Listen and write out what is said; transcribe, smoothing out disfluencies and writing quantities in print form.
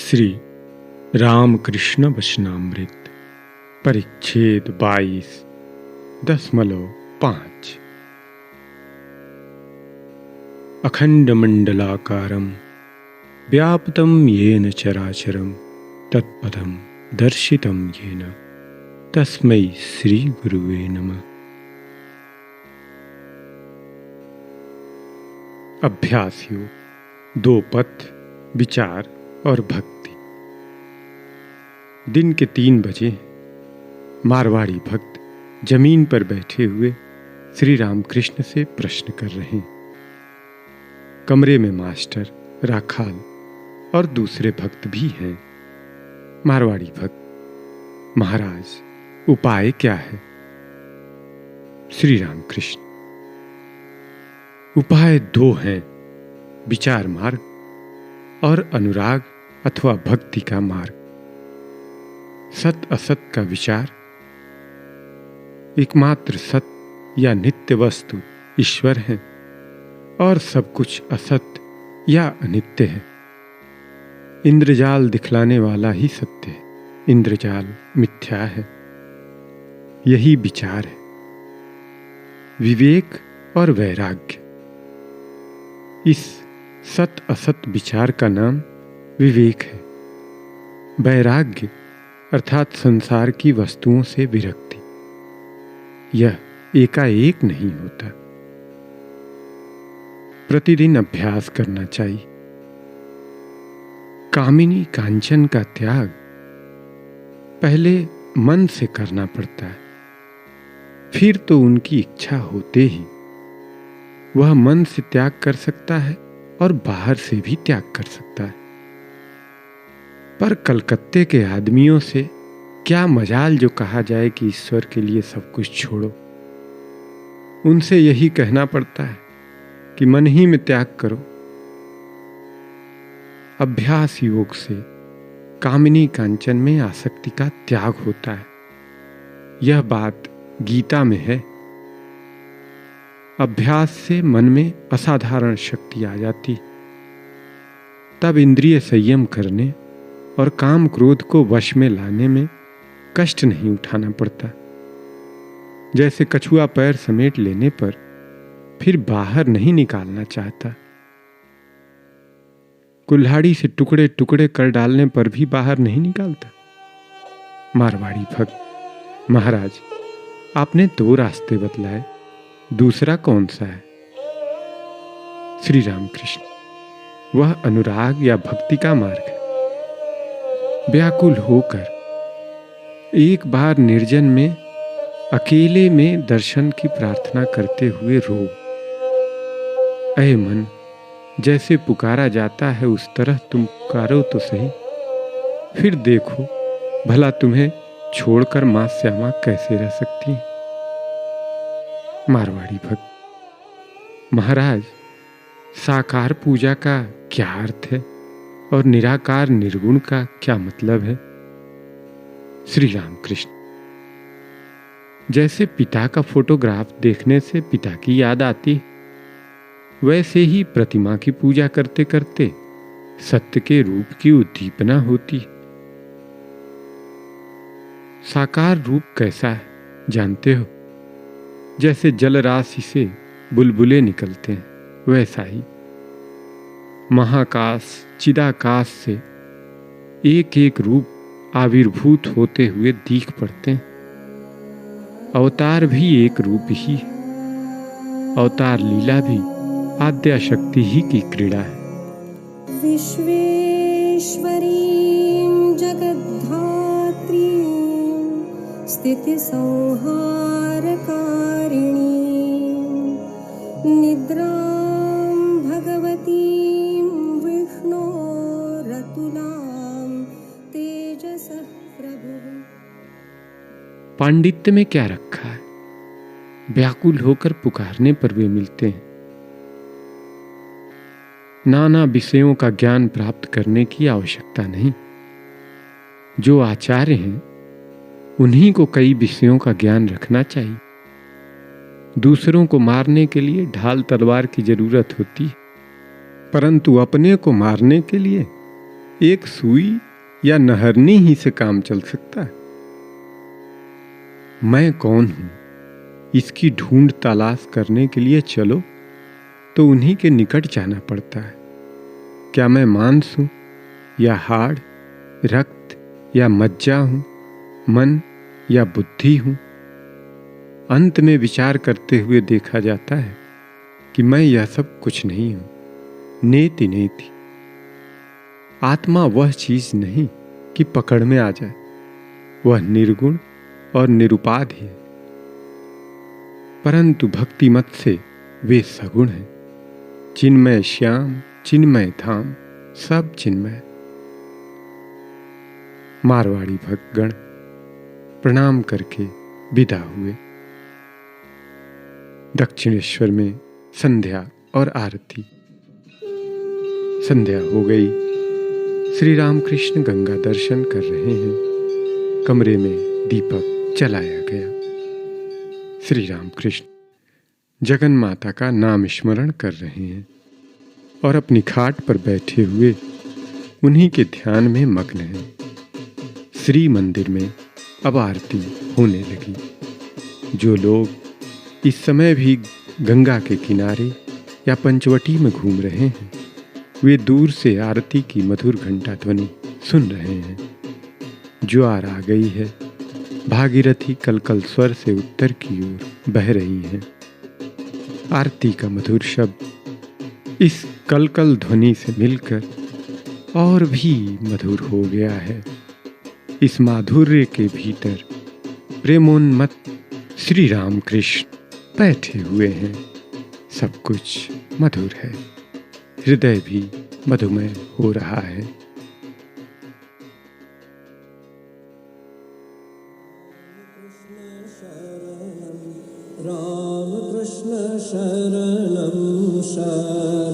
श्री रामकृष्ण वचनामृत परिच्छेद 22.5 अखंडमंडलाकारं व्याप्तं येन चराचरं तत्पदं दर्शितं येन तस्मै श्री गुरुवे नमः। अभ्यास योग, दो पथ, विचार और भक्ति। दिन के 3 बजे मारवाड़ी भक्त जमीन पर बैठे हुए श्री रामकृष्ण से प्रश्न कर रहे हैं। कमरे में मास्टर, राखाल और दूसरे भक्त भी हैं। मारवाड़ी भक्त: महाराज, उपाय क्या है? श्री रामकृष्ण: उपाय 2 हैं, विचार मार्ग और अनुराग अथवा भक्ति का मार्ग। सत असत का विचार, एकमात्र सत्य या नित्य वस्तु ईश्वर है और सब कुछ असत्य या अनित्य है। इंद्रजाल दिखलाने वाला ही सत्य है, इंद्रजाल मिथ्या है। यही विचार है। विवेक और वैराग्य, इस सत असत विचार का नाम विवेक है। वैराग्य अर्थात संसार की वस्तुओं से विरक्ति, यह एकाएक नहीं होता। प्रतिदिन अभ्यास करना चाहिए। कामिनी कांचन का त्याग पहले मन से करना पड़ता है, फिर तो उनकी इच्छा होते ही वह मन से त्याग कर सकता है और बाहर से भी त्याग कर सकता है। पर कलकत्ते के आदमियों से क्या मजाल जो कहा जाए कि ईश्वर के लिए सब कुछ छोड़ो। उनसे यही कहना पड़ता है कि मन ही में त्याग करो। अभ्यास योग से कामिनी कांचन में आसक्ति का त्याग होता है। यह बात गीता में है। अभ्यास से मन में असाधारण शक्ति आ जाती, तब इंद्रिय संयम करने और काम क्रोध को वश में लाने में कष्ट नहीं उठाना पड़ता। जैसे कछुआ पैर समेट लेने पर फिर बाहर नहीं निकालना चाहता, कुल्हाड़ी से टुकड़े टुकड़े कर डालने पर भी बाहर नहीं निकालता। मारवाड़ी भक्त: महाराज, आपने 2 रास्ते बतलाए, दूसरा कौन सा है? श्री रामकृष्ण: वह अनुराग या भक्ति का मार्ग है। व्याकुल होकर एक बार निर्जन में अकेले में दर्शन की प्रार्थना करते हुए रो। ऐ मन, जैसे पुकारा जाता है उस तरह तुम पुकारो तो सही, फिर देखो भला तुम्हें छोड़कर मां श्यामा कैसे रह सकती हैं। मारवाड़ी भक्त: महाराज, साकार पूजा का क्या अर्थ है और निराकार निर्गुण का क्या मतलब है? श्री रामकृष्ण: जैसे पिता का फोटोग्राफ देखने से पिता की याद आती, वैसे ही प्रतिमा की पूजा करते करते सत्य के रूप की उद्दीपना होती। साकार रूप कैसा है जानते हो? जैसे जल राशि से बुलबुले निकलते हैं, वैसा ही महाकाश चिदाकाश से एक एक रूप आविर्भूत होते हुए दिख पड़ते हैं। अवतार भी एक रूप ही, अवतार लीला भी आद्या शक्ति ही की क्रीड़ा है। विश्वेश्वरीं जगद्धात्रीं स्थिति संहारकारिणीं निद्रां भगवतीं विष्णोरतुलां तेजसः प्रभुः। पांडित्य में क्या रखा है? व्याकुल होकर पुकारने पर वे मिलते हैं। नाना विषयों का ज्ञान प्राप्त करने की आवश्यकता नहीं। जो आचार्य हैं उन्हीं को कई विषयों का ज्ञान रखना चाहिए। दूसरों को मारने के लिए ढाल तलवार की जरूरत होती है, परंतु अपने को मारने के लिए एक सुई या नहरनी ही से काम चल सकता है। मैं कौन हूं, इसकी ढूंढ तलाश करने के लिए चलो तो उन्हीं के निकट जाना पड़ता है। क्या मैं मांस हूं या हाड़, रक्त या मज्जा हूं, मन या बुद्धि हूं? अंत में विचार करते हुए देखा जाता है कि मैं यह सब कुछ नहीं हूं। नेति नेति। आत्मा वह चीज नहीं कि पकड़ में आ जाए, वह निर्गुण और निरुपाधि है। परंतु भक्ति मत से वे सगुण हैं। चिन्मय श्याम, चिन्मय धाम, सब चिन्मय। मारवाड़ी भक्तगण प्रणाम करके विदा हुए। दक्षिणेश्वर में संध्या और आरती। संध्या हो गई। श्री रामकृष्ण गंगा दर्शन कर रहे हैं। कमरे में दीपक जलाया गया। श्री रामकृष्ण जगन माता का नाम स्मरण कर रहे हैं और अपनी खाट पर बैठे हुए उन्हीं के ध्यान में मग्न हैं। श्री मंदिर में अब आरती होने लगी। जो लोग इस समय भी गंगा के किनारे या पंचवटी में घूम रहे हैं, वे दूर से आरती की मधुर घंटा ध्वनि सुन रहे हैं। ज्वार आ गई है। भागीरथी कलकल स्वर से उत्तर की ओर बह रही है। आरती का मधुर शब्द इस कलकल ध्वनि से मिलकर और भी मधुर हो गया है। इस माधुर्य के भीतर प्रेमोन्मत्त श्री रामकृष्ण बैठे हुए हैं। सब कुछ मधुर है। हृदय भी मधुमय हो रहा है। राम कृष्ण शरणं शरणं